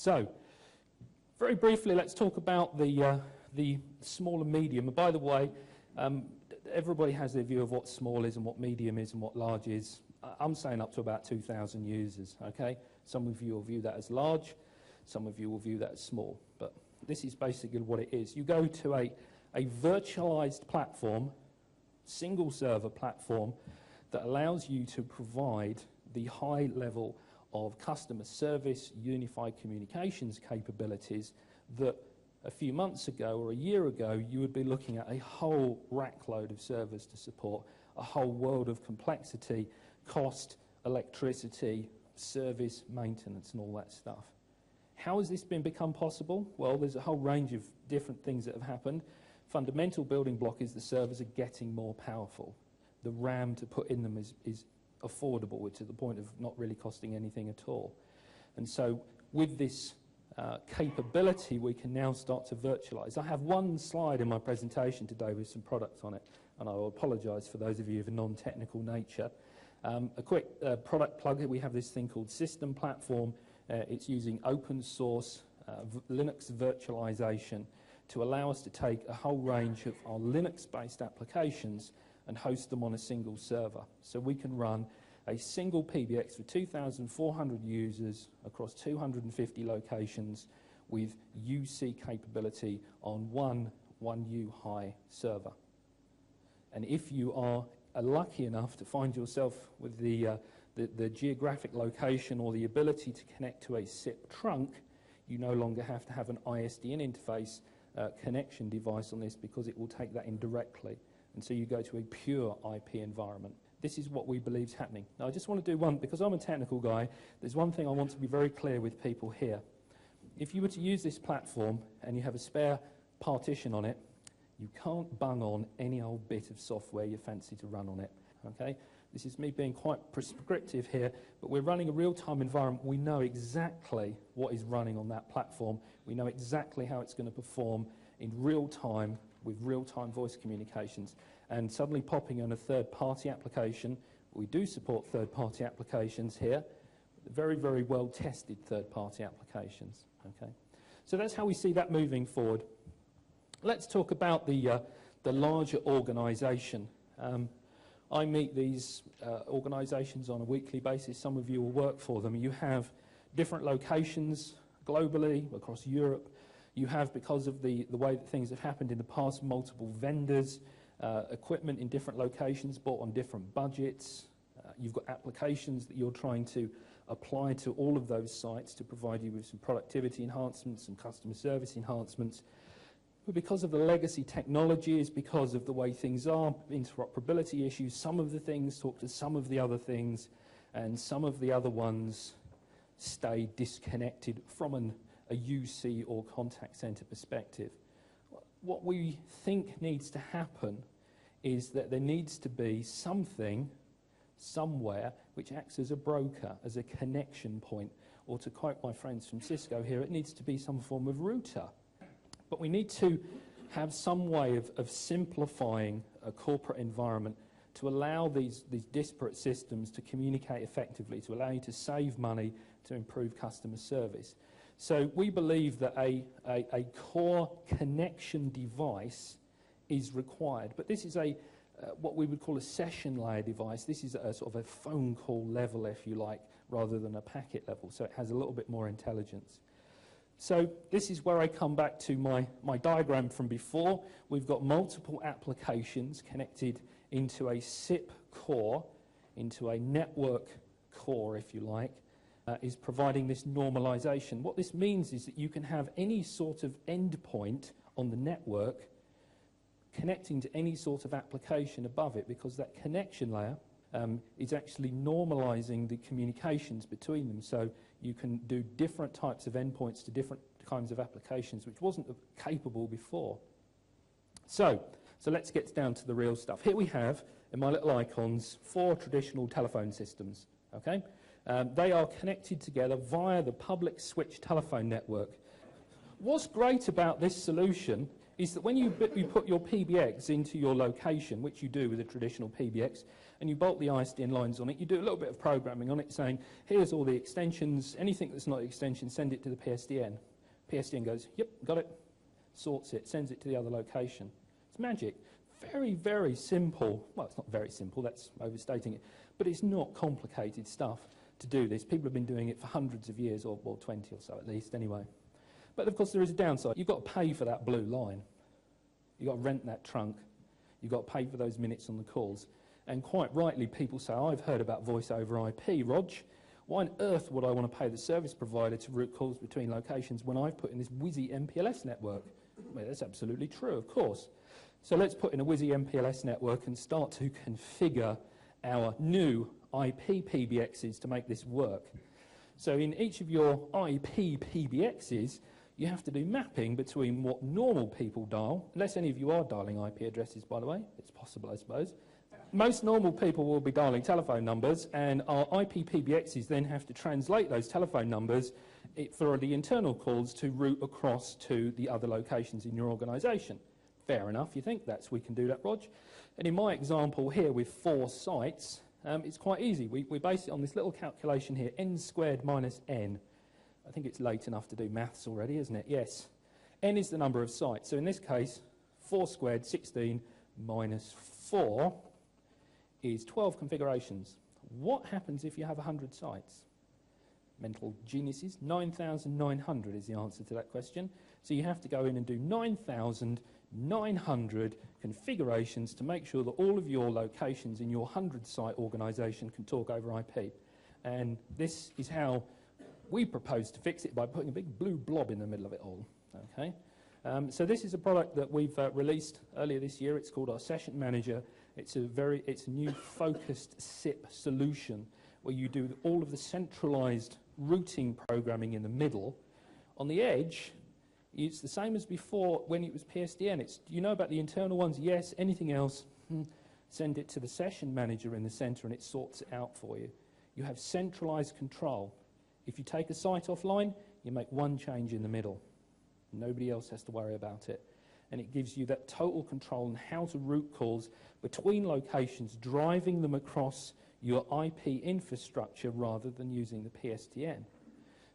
So, very briefly, let's talk about the small and medium. And by the way, everybody has their view of what small is and what medium is and what large is. I'm saying up to about 2,000 users, okay? Some of you will view that as large, some of you will view that as small, but this is basically what it is. You go to a virtualized platform, single server platform, that allows you to provide the high level of customer service, unified communications capabilities that a few months ago or a year ago you would be looking at a whole rack load of servers to support, a whole world of complexity, cost, electricity, service, maintenance and all that stuff. How has this become possible? Well, there's a whole range of different things that have happened. Fundamental building block is the servers are getting more powerful. The RAM to put in them is affordable to the point of not really costing anything at all. And so with this capability, we can now start to virtualize. I have one slide in my presentation today with some products on it, and I will apologize for those of you of a non-technical nature. A quick product plug, we have this thing called System Platform. It's using open source Linux virtualization to allow us to take a whole range of our Linux-based applications and host them on a single server. So we can run a single PBX for 2,400 users across 250 locations with UC capability on one 1U high server. And if you are lucky enough to find yourself with the geographic location or the ability to connect to a SIP trunk, you no longer have to have an ISDN interface connection device on this because it will take that in directly. And so you go to a pure IP environment. This is what we believe is happening. Now I just want to do one, because I'm a technical guy, there's one thing I want to be very clear with people here. If you were to use this platform and you have a spare partition on it, you can't bung on any old bit of software you fancy to run on it, okay? This is me being quite prescriptive here, but we're running a real-time environment. We know exactly what is running on that platform. We know exactly how it's going to perform in real time with real-time voice communications. And suddenly popping on a third-party application, we do support third-party applications here, very, very well-tested third-party applications, okay? So that's how we see that moving forward. Let's talk about the larger organization. I meet these organizations on a weekly basis. Some of you will work for them. You have different locations globally, across Europe. You have, because of the way that things have happened in the past, multiple vendors, equipment in different locations bought on different budgets. You've got applications that you're trying to apply to all of those sites to provide you with some productivity enhancements, some customer service enhancements. But because of the legacy technologies, because of the way things are, interoperability issues, some of the things talk to some of the other things, and some of the other ones stay disconnected from a UC or contact center perspective. What we think needs to happen is that there needs to be something, somewhere, which acts as a broker, as a connection point, or to quote my friends from Cisco here, it needs to be some form of router. But we need to have some way of simplifying a corporate environment to allow these disparate systems to communicate effectively, to allow you to save money, to improve customer service. So we believe that a core connection device is required. But this is what we would call a session layer device. This is a sort of a phone call level, if you like, rather than a packet level. So it has a little bit more intelligence. So this is where I come back to my diagram from before. We've got multiple applications connected into a SIP core, into a network core, if you like, is providing this normalization. What this means is that you can have any sort of endpoint on the network connecting to any sort of application above it, because that connection layer is actually normalizing the communications between them. So you can do different types of endpoints to different kinds of applications, which wasn't capable before. So let's get down to the real stuff. Here we have, in my little icons, 4 traditional telephone systems, okay? They are connected together via the public switch telephone network. What's great about this solution is that when you put your PBX into your location, which you do with a traditional PBX, and you bolt the ISDN lines on it, you do a little bit of programming on it saying, here's all the extensions, anything that's not extension, send it to the PSDN. PSDN goes, yep, got it, sorts it, sends it to the other location. It's magic. Very, very simple. Well, it's not very simple, that's overstating it, but it's not complicated stuff to do this. People have been doing it for hundreds of years, or 20 or so at least, anyway. But of course there is a downside. You've got to pay for that blue line. You've got to rent that trunk. You've got to pay for those minutes on the calls. And quite rightly, people say, I've heard about voice over IP, Rog. Why on earth would I want to pay the service provider to route calls between locations when I've put in this WYSI MPLS network? Well, that's absolutely true, of course. So let's put in a WYSI MPLS network and start to configure our new IP PBXs to make this work. So in each of your IP PBXs, you have to do mapping between what normal people dial, unless any of you are dialing IP addresses, by the way. It's possible, I suppose. Most normal people will be dialing telephone numbers, and our IP PBXs then have to translate those telephone numbers for the internal calls to route across to the other locations in your organisation. Fair enough, you think? We can do that, Rog. And in my example here with 4 sites, it's quite easy. We base it on this little calculation here, n squared minus n. I think it's late enough to do maths already, isn't it? Yes. N is the number of sites. So in this case, 4 squared, 16, minus 4 is 12 configurations. What happens if you have 100 sites? Mental geniuses. 9,900 is the answer to that question. So you have to go in and do 9,900 configurations to make sure that all of your locations in your 100-site organisation can talk over IP. And this is how we propose to fix it, by putting a big blue blob in the middle of it all. Okay? So this is a product that we've released earlier this year. It's called our Session Manager. It's a new focused SIP solution where you do all of the centralised routing programming in the middle. On the edge, it's the same as before when it was PSDN. You know about the internal ones? Yes. Anything else? Send it to the Session Manager in the centre and it sorts it out for you. You have centralised control. If you take a site offline, you make one change in the middle. Nobody else has to worry about it. And it gives you that total control on how to route calls between locations, driving them across your IP infrastructure rather than using the PSTN.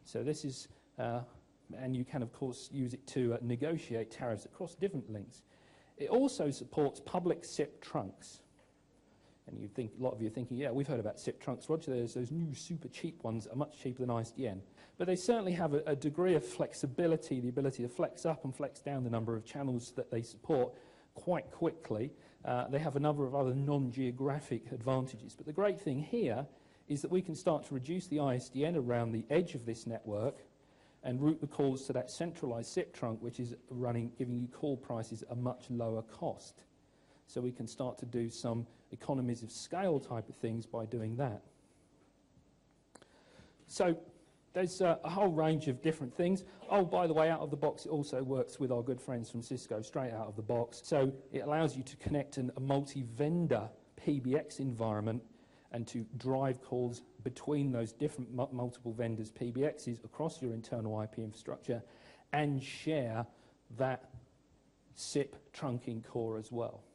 So this is, and you can of course use it to negotiate tariffs across different links. It also supports public SIP trunks. And you think, a lot of you are thinking, yeah, we've heard about SIP trunks, Roger. There's those new super cheap ones that are much cheaper than ISDN. But they certainly have a degree of flexibility, the ability to flex up and flex down the number of channels that they support quite quickly. They have a number of other non-geographic advantages. But the great thing here is that we can start to reduce the ISDN around the edge of this network and route the calls to that centralized SIP trunk, which is giving you call prices at a much lower cost. So we can start to do some economies of scale type of things by doing that. So there's a whole range of different things. Oh, by the way, out of the box, it also works with our good friends from Cisco, straight out of the box. So it allows you to connect a multi-vendor PBX environment and to drive calls between those different multiple vendors' PBXs across your internal IP infrastructure and share that SIP trunking core as well.